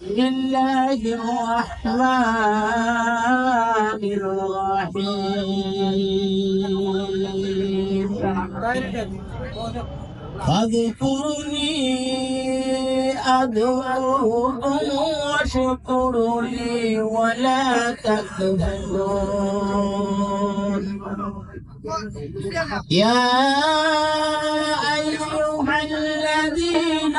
بسم الله الرحمن الرحيم فاذكرني أذكركم واشكروا لي ولا تكفرون يا أيها الذين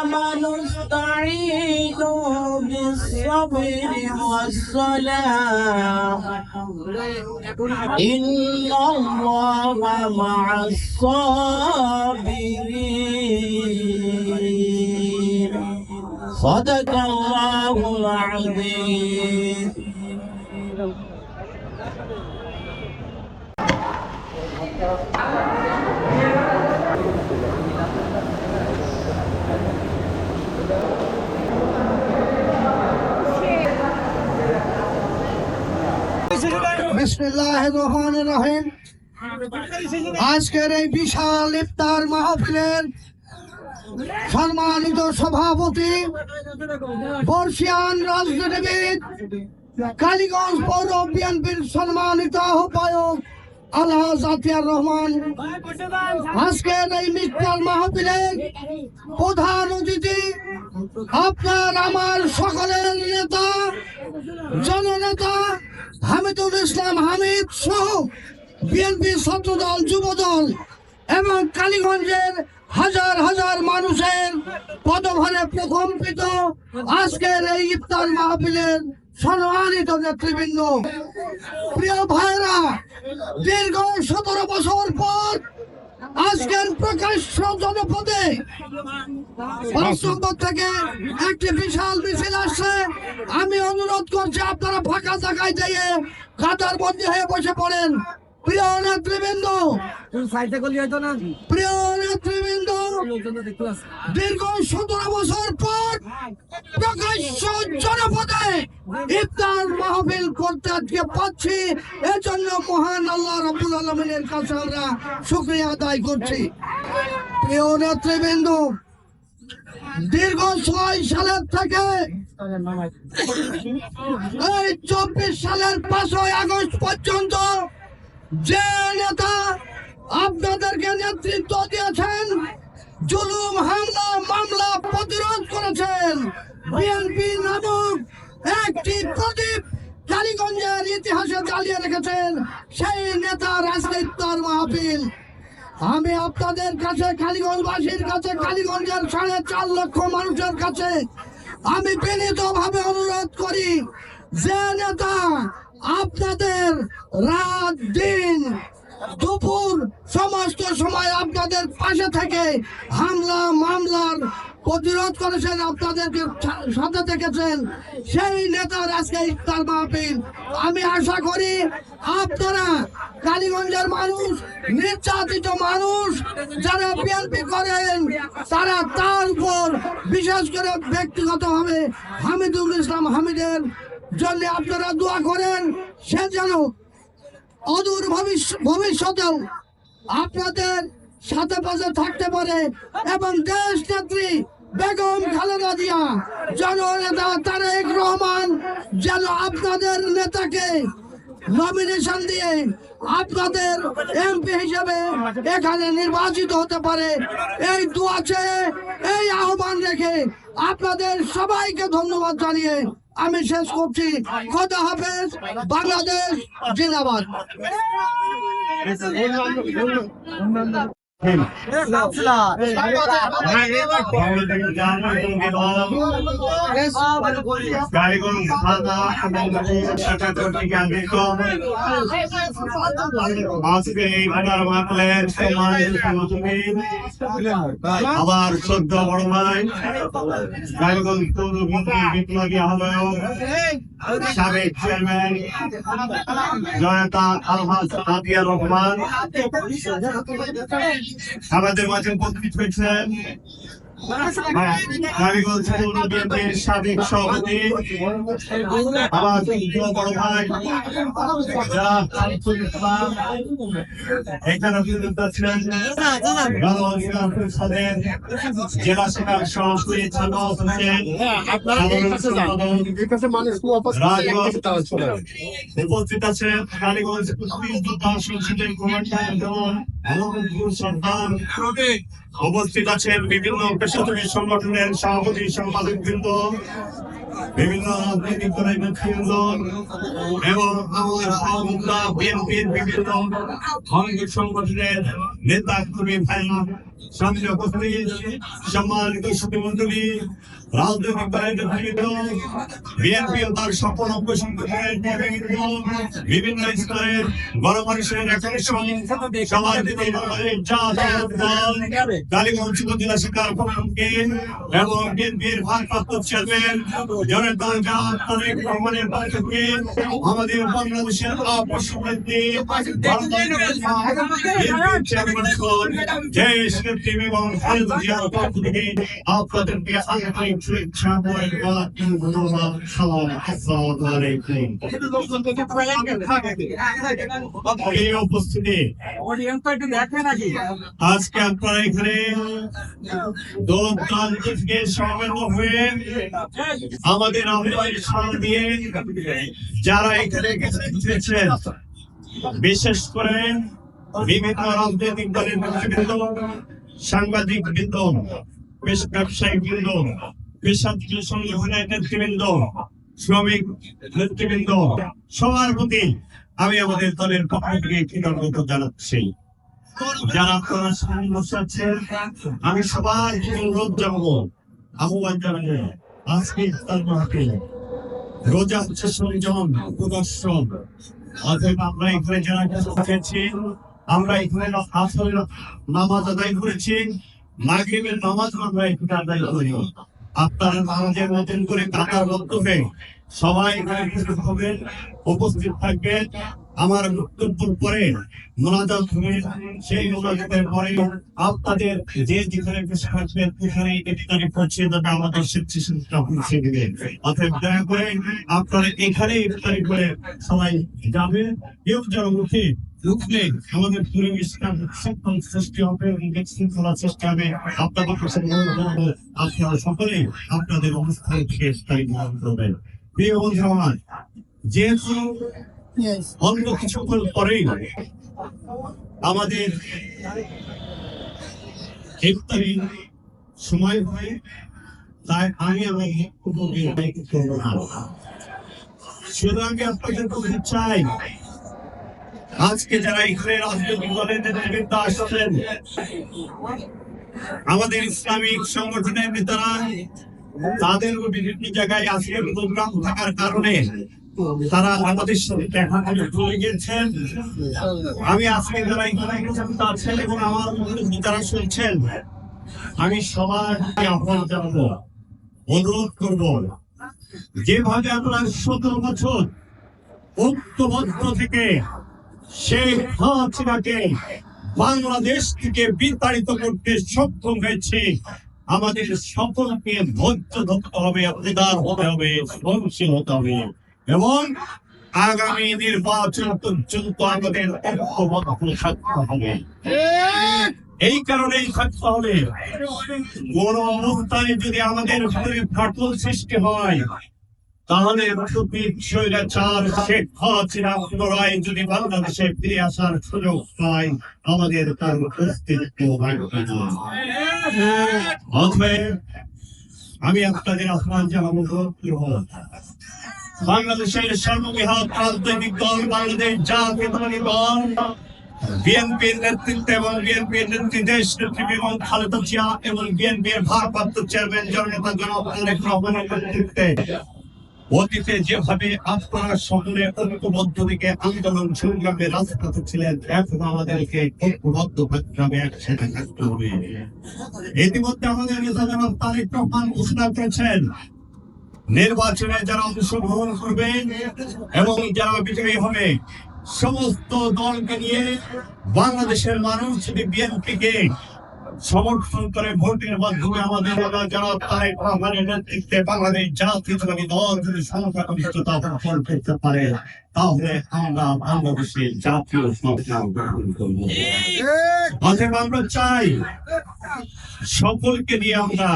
آمنوا استعينوا بالصبر والصلاة إن الله مع الصابرين صدق الله العظيم বিসমিল্লাহির রহমানির রহিম। আজকের এই বিশাল ইফতার মাহফিলের সম্মানিত সভাপতি, বর্ষিয়ান রাজনীতিবিদ, কালীগঞ্জ পৌর বিএনপির সম্মানিত আহ্বায়ক আলহাজ আতিয়ার রহমান, আজকের এই ইফতার মাহফিলের প্রধান অতিথি, আপনার আমার সকলের নেতা, জননেতা হামিদুল ইসলাম হামিদ সহ বিএনপি ছাত্রদল, যুবদল এবং কালীগঞ্জের হাজার হাজার মানুষের পদভারে প্রকম্পিত আজকের এই ইফতার মাহফিলের সম্মানিত নেতৃবৃন্দ, প্রিয় ভাইরা, দীর্ঘ 17 বছর পর আজকের প্রকাশ্য জনপদে থেকে একটি বিশাল মিছিল আসছে। আমি অনুরোধ করছি আপনারা ফাঁকা জায়গায় দিয়ে কাতার বন্দী হয়ে বসে পড়েন। প্রিয় নেতৃবৃন্দ, দীর্ঘ 17 বছর পর প্রকাশ্য জনপদে ইফতার মাহফিল করতে আজকে পাচ্ছি, এজন্য মহান আল্লাহ রাব্বুল আলামিনের কাছে আমরা শুকরিয়া আদায় করছি। প্রিয় নেতৃবৃন্দ, দীর্ঘ 6 সালের থেকে এই 24 সালের 5ই আগস্ট পর্যন্ত যে নেতা আপনাদেরকে নেতৃত্ব দিয়েছেন, জুলুম, হামলা, মামলা প্রতিরোধ করেছেন, বিএনপি নামক একটি প্রদীপ কালীগঞ্জের ইতিহাসে জ্বালিয়ে রেখেছেন, সেই নেতার রাজনীতির মাহফিল। আমি আপনাদের কাছে, কালীগঞ্জবাসীর কাছে, কালীগঞ্জের 4.5 লক্ষ মানুষের কাছে আমি বিনীতভাবে অনুরোধ করি, যে নেতা আপনাদের রাত দিন দুপুর সমস্ত সময় আপনাদের পাশে থেকে হামলা মামলার প্রতিরোধ করেছেন, আপনাদেরকে সাথে থেকেছেন, সেই নেতার আজকে ইফতার মাহফিল। আমি আশা করি আপনারা কালীগঞ্জের মানুষ, নির্যাতিত মানুষ যারা বিএনপি করেন, তারা তার উপর বিশেষ করে ব্যক্তিগতভাবে হামিদুল ইসলাম হামিদের জন্য আপনারা দোয়া করেন, সে যেন অদূর ভবিষ্যতেও আপনাদের সাথে পাশে থাকতে পারে এবং দেশ নেত্রী বেগম খালেদা জিয়া, জননেতা তারেক রহমান যেন আপনাদের নেতাকে নমিনেশন দিয়ে আপনাদের এমপি হিসেবে এখানে নির্বাচিত হতে পারে, এই দোয়া চেয়ে, এই আহ্বান রেখে আপনাদের সবাইকে ধন্যবাদ জানিয়ে আমি শেষ করছি। খোদা হাফেজ। বাংলাদেশ জিন্দাবাদ। আবার শ্রদ্ধ বড় ভাই গাইগঞ্জ পৌর বিপ্লবী আহ্বায়ক সাবেক চেয়ারম্যান জনতা আলহাজ আতিয়ার রহমান আমাদের মাঝে উপস্থিত হয়েছেন। কালীগঞ্জ পৌর বিএনপির সাবেক সভাপতি আমার প্রিয় বড় ভাই এখানে উপস্থিত আছেন জেলা শাখার সভাপতি উপস্থিত আছেন কালীগঞ্জ সংসদের সন্তান উপস্থিত আছেন বিভিন্ন পেশাজীবী সংগঠনের সভাপতি সম্পাদক বৃন্দ, বিভিন্ন রাজনৈতিক দলের নেতৃবৃন্দ এবং আমাদের সহযোদ্ধা বিএনপির বিভিন্ন অঙ্গ সংগঠনের নেতা কর্মী ভাইরা সামনে উপস্থিত, সম্মানিত সুধীমণ্ডলী, রাজনৈতিক দলের নেতৃবৃন্দ, বিএনপি ও তার সকল অঙ্গ সংগঠনের নেতৃবৃন্দ, বিভিন্ন স্তরের গণমানুষের কালীগঞ্জ উপজেলা শাখার প্রধানকে এবং বিএনপির ভারপ্রাপ্ত চেয়ারম্যান জনতা তারেক রহমানের পাশে আমাদের বাংলাদেশের অপসমৃদ্ধি দেশ নেত্রী এবং খালেদা জিয়ার পক্ষ থেকে আপনাদেরকে আন্তরিক শুভেচ্ছা উপস্থিতি। আজকে আপনারা এখানে দল থেকে সমবেত হয়ে আমাদের আহ্বানের সাড়া দিয়ে যারা এখানে এসেছেন, বিশেষ করে বিভিন্ন রাজনৈতিক দলের নেতৃবৃন্দ, সাংবাদিক বৃন্দ, ব্যবসায়িক বৃন্দ, পেশাজীবী সংগঠনের নেতৃবৃন্দ, শ্রমিক নেতৃবৃন্দ, সবার প্রতি আমি আমাদের দলের পক্ষ থেকে কৃতজ্ঞতা জানাচ্ছি। যারা আপনারা সামনে বসে আছেন, আমি সবাই অনুরোধ জানাবো, আহ্বান জানাবো, আজকে ইফতার মাহফিল, রোজা হচ্ছে সংযম প্রদর্শন। অতএব আমরা এখানে যারা এসেছি, আমরা এখানে আসরের নামাজ আদায় করেছি, মাগরিবের নামাজ আমরা এখানে আদায় করি। আপনারা নামাজের মতন করে কাতারবদ্ধ হয়ে সবাই এখানে উপস্থিত থাকবেন। আমার বক্তব্যের পরে মোনাজাত হবে, সেই মোনাজাতের পরে আপনাদের যে যেখানে থাকবেন সেখানে ইফতারি পৌঁছে দেবে, আমাদের স্বেচ্ছাসেবকরা পৌঁছে দেবে। অতএব দয়া করে আপনারা এখানে ইফতারি করে সবাই যাবে। কেউ যেন উঠলে আমাদের পরিবেশটা সৃষ্টি হবে এবং বিশৃঙ্খলা সৃষ্টি হবে। আপনাদের আপনারা সকলে আপনাদের অবস্থান থেকে ইফতারি গ্রহণ করবেন। প্রিয় বন্ধু আমার, যেহেতু অন্য কিছুক্ষণ পরেই আমাদের ইফতারি সময় হয়, তাই আমি আমার শুধু আমি আপনাদের বলতে চাই, আজকে যারা এখানে রাজনৈতিক দলের নেতৃবৃন্দ আসছেন, আমাদের ইসলামিক সংগঠনের নেতারা, তাদের বিভিন্ন জায়গায় আজকে প্রোগ্রাম থাকার কারণে তারা আমাদের সাথে দেখা করে চলে গেছেন। আমি আজকে যারা এখানে আছেন এবং আমার যারা শুনছেন, আমি সবাইকে আহ্বান জানাবো, অনুরোধ করব, যেভাবে আপনারা 17 বছর ঐক্যবদ্ধ থেকে শেখ হাসিনাকে বাংলাদেশ থেকে বিতাড়িত করতে সক্ষম হয়েছে, আমাদের সকলকে ধৈর্য ধরতে হবে, উদার হতে হবে, সহনশীল হতে হবে এবং আগামী নির্বাচন পর্যন্ত আমাদের ঐক্যবদ্ধ থাকতে হবে। এই কারণেই থাকতে হবে, কোন অবস্থায় যদি আমাদের ভিতরে ফাটল সৃষ্টি হয়, তাহলে স্বৈরাচার শেখ হাসিনা পুনরায় যদি বাংলাদেশে ফিরে আসার সুযোগ পায়, আমাদের তার অস্তিত্ব থাকবে না। আমি আপনাদের আহ্বান জানাবো, বাংলাদেশের সর্ববৃহৎ রাজনৈতিক দল বাংলাদেশ জাতীয়তাবাদী দল বিএনপির নেতৃত্বে এবং বিএনপির নেত্রী দেশ নেত্রী বেগম খালেদা জিয়া এবং বিএনপির ভারপ্রাপ্ত চেয়ারম্যান জননেতা জনাব তারেক রহমানের নেতৃত্বে অতীতে যেভাবে আপনারা সকলে ঐক্যবদ্ধ থেকে আন্দোলন সংগ্রামে রাজপথে ছিলেন, এখন আমাদেরকে ঐক্যবদ্ধ সংগ্রামে একসাথে থাকতে হবে। ইতিমধ্যে আমাদের নেতা জনাব তারেক রহমান ঘোষণা করেছেন, নির্বাচনে যারা অংশগ্রহণ করবে এবং যারা বিজয়ী হবে, সমস্ত দলকে নিয়ে বাংলাদেশের মানুষ যদি বিএনপিকে সমর্থন করে ভোটের মাধ্যমে আমাদের যারা তারেক রহমানের নেতৃত্বে বাংলাদেশ জাতীয়তাবাদী দল যদি সংখ্যাগরিষ্ঠতা দখল করতে পারে, তাহলে আমরা বাংলাদেশের জাতীয় সংবিধান গ্রহণ করব। অতএব আমরা চাই সকলকে নিয়ে আমরা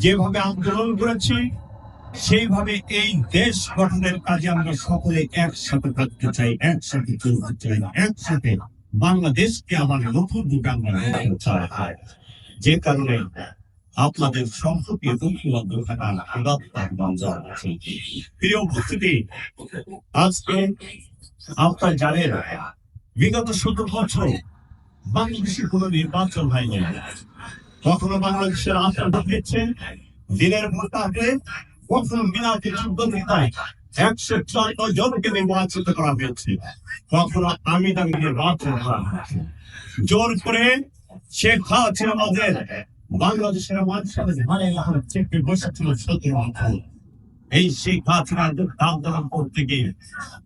যেভাবে আন্দোলন করেছি সেইভাবে এই দেশ গঠনের কাজে আমরা সকলে একসাথে থাকতে চাই, একসাথে চলতে চাই, একসাথে বাংলাদেশকে আমার নতুন যুগে আমরা গড়তে চাই। যে কারণে আপনাদের সম্পর্কে প্রিয় উপস্থিতি, আজকে আপনারা জানেন বিগত 17 বছর বাংলাদেশে কোনো নির্বাচন হয়নি। কখনো বাংলাদেশের আশঙ্কা হয়েছে দিনের ভোট আসবে, কখনো বিনা প্রতিদ্বন্দ্বিতায় 154 জনকে নির্বাচিত করা হয়েছে, কখনো আমি তাকে নির্বাচন করা হয়েছে। জোর করে শেখ হাসিনা আমাদের বাংলাদেশের মানুষের ঘরে চেপে বসেছিল 17 বছর। এই শেখ হাসিনার আন্দোলন করতে গিয়ে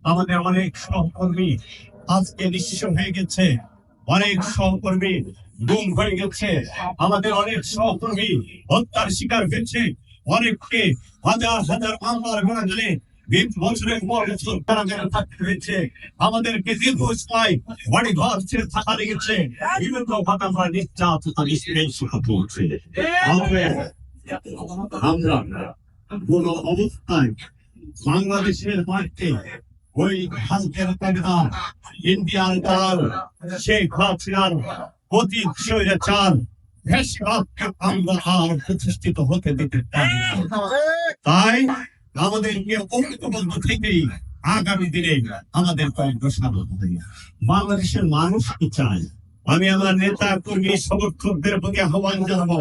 আমাদের অনেক সহকর্মী আজকে নিঃস্ব হয়ে গেছে, অনেক সহকর্মী গুম হয়ে গেছে, আমাদের অনেক সহকর্মী হত্যার শিকার হয়েছে, অনেককে হাজার হাজার মামলার ঘোড়া ধরে 20 বছরের পর বছর কারাগারে থাকতে হয়েছে, আমাদেরকে দীর্ঘস্থায়ী বাড়ি ঘর ছেড়ে থাকা লেগেছে, বিভিন্ন ঘটনা নির্যাতন হচ্ছে। আমরা কোন অবস্থায় বাংলাদেশের মাঠে ওই ভারতের কায়দা ইন্ডিয়ার দাল শেখ হাসিনার অতীত স্বৈরাচার আমরা আর প্রতিষ্ঠিত হতে দিতে পারি না। তাই আমাদেরকে ঐক্যবদ্ধ থেকেই আগামী দিনে আমাদের অগ্রসর হতে হবে। বাংলাদেশের মানুষ কি চায়? আমি আমার নেতা কর্মী সমর্থকদের প্রতি আহ্বান জানাবো,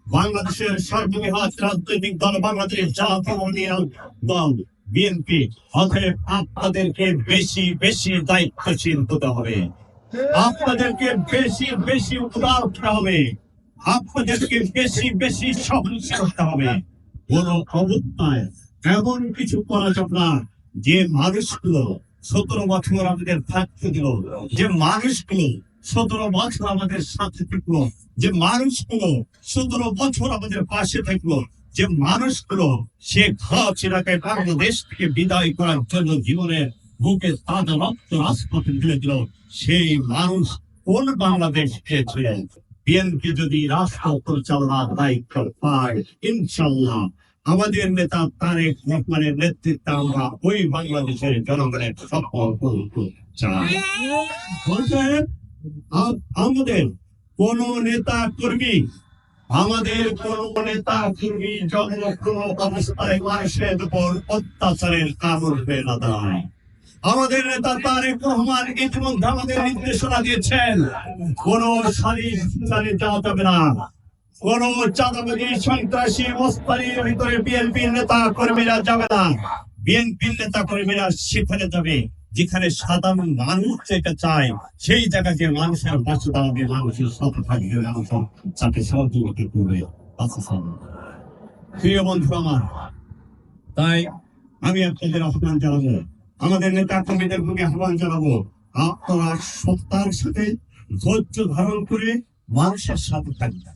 বাংলাদেশের সর্ববৃহৎ রাজনৈতিক দল বাংলাদেশ জাতীয় দল বিএনপি, অতএব আপনাদেরকে বেশি বেশি দায়িত্বশীল হতে হবে, আপনাদেরকে বেশি বেশি উদার হতে হবে, আপনাদেরকে বেশি বেশি সহনশীল হতে হবে। কোন অবস্থায় এমন কিছু করা যাবে না যে মানুষগুলো 17 বছর আমাদের থাকতে দিল, যে মানুষগুলো 17 বছর আমাদের সাথে থাকলো, যে মানুষগুলো 17 বছর আমাদের পাশে থাকলো, যে মানুষগুলো শেখ হাসিনাকে বাংলাদেশ থেকে বিদায় করার জন্য জীবনের বুকে তাজা রক্ত রাজপথে ঢেলে দিল, সেই মানুষ কোন বাংলাদেশ পেয়েছিলেন? বিএনপি যদি রাষ্ট্র পরিচালনার দায়িত্ব পায়, ইনশাল্লাহ আমাদের নেতা তারেক রহমানের নেতৃত্বে আমরা ওই বাংলাদেশের জনগণের সফল করতে চাই। আমাদের কোন নেতা কর্মী যখন কোন অবস্থায় মানুষের উপর অত্যাচারের কারণ হয়ে না দাঁড়ায়, আমাদের নেতা তারেক রহমান ইতিমধ্যে আমাদের নির্দেশনা দিয়েছেন, কোন সালিশ যাওয়া যাবে না, কোন চাঁদাবাজি সন্ত্রাসী মস্তানির ভিতরে বিএনপির নেতা কর্মীরা যাবে না। বিএনপির নেতা কর্মীরা সেখানে যাবে যেখানে সাধারণ মানুষ যেটা চায়, সেই জায়গায় যে মানুষের পাশে দাঁড়াবে, মানুষের সাথে থাকবে, মানুষের সাথে সহযোগিতা করবে। প্রিয় বন্ধু আমার, তাই আমি আপনাদের আহ্বান জানাবো, আমাদের নেতা কর্মীদের প্রতি আহ্বান জানাবো, আপনারা সত্তার সাথে ধৈর্য ধারণ করে মানুষের সাথে থাকবেন,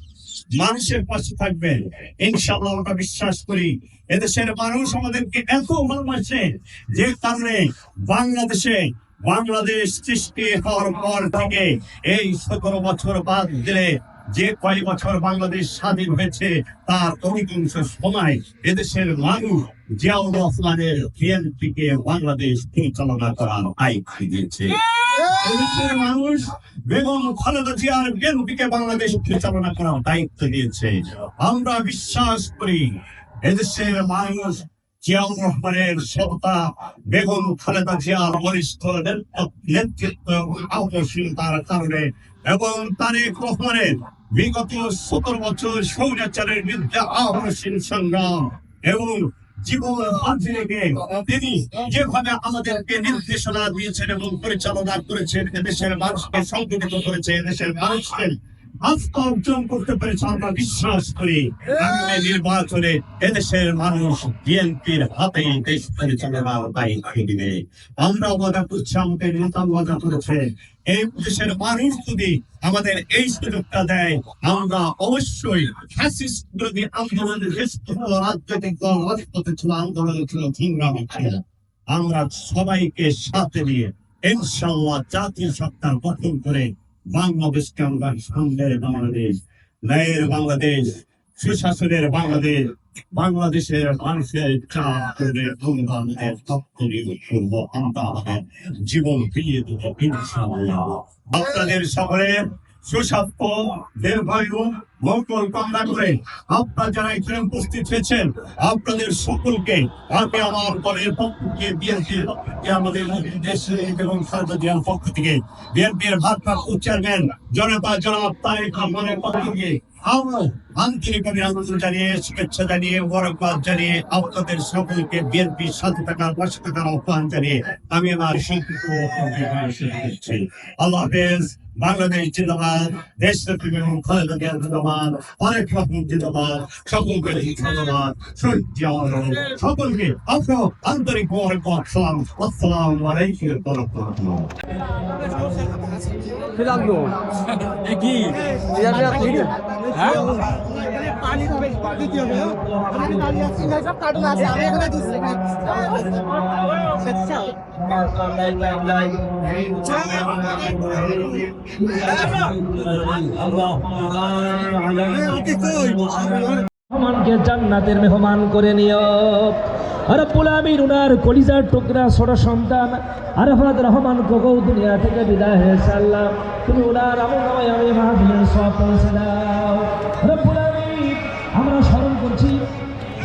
মানুষের পাশে থাকবেন। ইনশাআল্লাহ আমরা বিশ্বাস করি এদেশের মানুষ আমাদেরকে এত ভালোবাসে, যে কারণে বাংলাদেশ সৃষ্টি হওয়ার পর থেকে এই 17 বছর বাদ দিলে যে কয়েক বছর বাংলাদেশ স্বাধীন হয়েছে তার অধিকাংশ সময় এদেশের মানুষ জিয়াউর রহমানের বিএনপিকে বাংলাদেশ পরিচালনা করার দায়িত্ব দিয়েছে। এদেশের মানুষ বেগম খালেদা জিয়ার বিএনপিকে বাংলাদেশ পরিচালনা করার দায়িত্ব দিয়েছে। আমরা বিশ্বাস করি এদেশের মানুষ জিয়াউর রহমানের সততা, বেগম খালেদা জিয়ার বলিষ্ঠ নেতৃত্ব আদর্শীলতার কারণে এবং তারেক রহমানের বিগত 17 বছর স্বৈরাচারের বিরুদ্ধে আহ্বানশীল সংগ্রাম এবং জীবন বাজি রেখে তিনি যেভাবে আমাদেরকে নির্দেশনা দিয়েছেন এবং পরিচালনা করেছেন, এদেশের মানুষকে সংগঠিত করেছে, এদেশের মানুষকে আস্থা অর্জন করতে পেরেছে আমরা বিশ্বাস করি। আগামী নির্বাচনে এদেশের মানুষ বিএনপির হাতে দেশ পরিচালনার দায়িত্ব দিবে। আমরা ওয়াদা করছি, আমাদের নেতা ওয়াদা করেছে, এই দেশের মানুষ যদি আমাদের এই সুযোগটা দেয়, আমরা অবশ্যই ফ্যাসিস্ট বিরোধী আন্দোলনের রাজনৈতিক দল রাজপথে ছিল, আন্দোলনে ছিল, সংগ্রামে ছিল, আমরা সবাইকে সাথে নিয়ে ইনশাআল্লাহ জাতীয় সত্তার গঠন করে বাংলাদেশকে আমরা সামনের বাংলাদেশ, ন্যায়ের বাংলাদেশ, সুশাসনের বাংলাদেশ, বাংলাদেশের মানুষের আমরা জীবন ফিরিয়ে দেব ইনশাআল্লাহ। আপনাদের সকলের সুস্বাস্থ্য, দীর্ঘায়ু, মঙ্গল কামনা করে আপনারা যারা এখানে উপস্থিত হয়েছেন, আপনাদের সকলকে আমি আমার দলের পক্ষ থেকে, বিএনপির আমাদের দেশের এবং সর্বজনীন পক্ষ থেকে, বিএনপির ভারপ্রাপ্ত চেয়ারম্যান জনাব তারেক রহমানের পক্ষ থেকে আমরা আন্তরিকভাবে আনন্দ জানিয়ে, শুভেচ্ছা জানিয়ে, মোবারকবাদ জানিয়ে, আপনাদের সকলকে বিএনপির সাথে থাকার, পাশে থাকার আহ্বান জানিয়ে আমি আমার সংক্ষিপ্ত আল্লাহ হাফেজ। বাংলাদেশ জিন্দাবাদ, দেশ এবং খালেদা জিয়া জিন্দাবাদ, অনেক রকম জিন্দাবাদ, সকলকে ধন্যবাদ, শহীদ জিয়াউর সকলকে আপনার আন্তরিক মোবারকবাদ, সালাম, আসসালামু আলাইকুম ওয়া রাহমাতুল্লাহ। পানি খাবে, দ্বিতীয় পানি দাঁড়িয়ে আছে, সব কার্টুন আছে, আমি এখানে দিচ্ছি। রহমানকে জান্নাতের মেহমান করে নিও। রব্বুল আমিন উনার কলিজার টুকরা ছোট সন্তান আরাফাত রহমান কোকো দুনিয়া থেকে বিদায় হয়েছে। আল্লাহ তুমি উনার আমলনামায় আমি মাহফিলের সওয়াব পৌঁছে দাও। রব্বুল আমিন আমরা স্মরণ করছি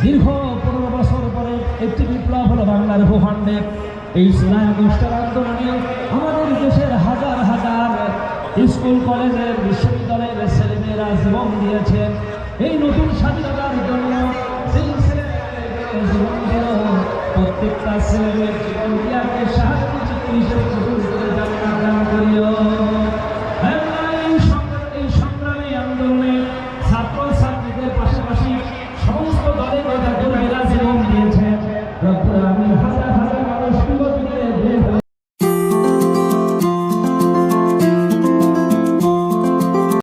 দীর্ঘ 15 বছর পরে একটি বিপ্লব হলো বাংলার ভূখণ্ডে। এই জুলাই আগস্টের আন্দোলনে আমাদের দেশের হাজার হাজার স্কুল কলেজের বিশ্ববিদ্যালয়ের ছেলেমেয়েরা জীবন দিয়েছেন। এই নতুন স্বাধীনতার জন্য সেই ছেলেমেয়েরা জীবন দিল, প্রত্যেকটা ছেলেমেয়ের জীবন দিয়াকে সাহায্য হিসেবে করিও।